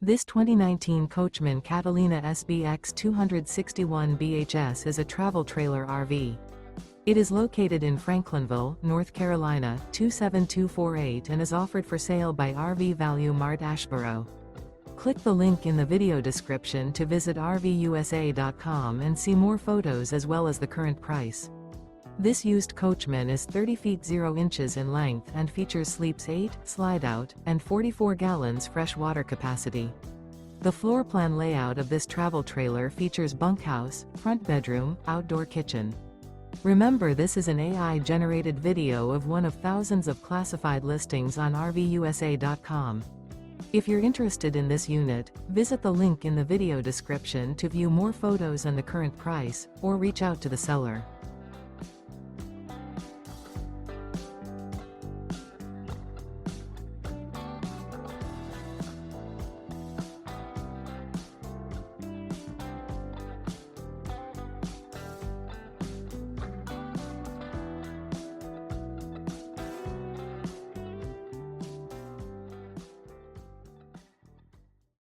This 2019 Coachmen Catalina SBX 261 BHS is a travel trailer RV. It is located in Franklinville, North Carolina, 27248 and is offered for sale by RV Value Mart Asheboro. Click the link in the video description to visit RVUSA.com and see more photos as well as the current price. This used Coachman is 30 feet 0 inches in length and features sleeps 8, slide-out, and 44 gallons fresh water capacity. The floor plan layout of this travel trailer features bunkhouse, front bedroom, outdoor kitchen. Remember, this is an AI-generated video of one of thousands of classified listings on RVUSA.com. If you're interested in this unit, visit the link in the video description to view more photos and the current price, or reach out to the seller.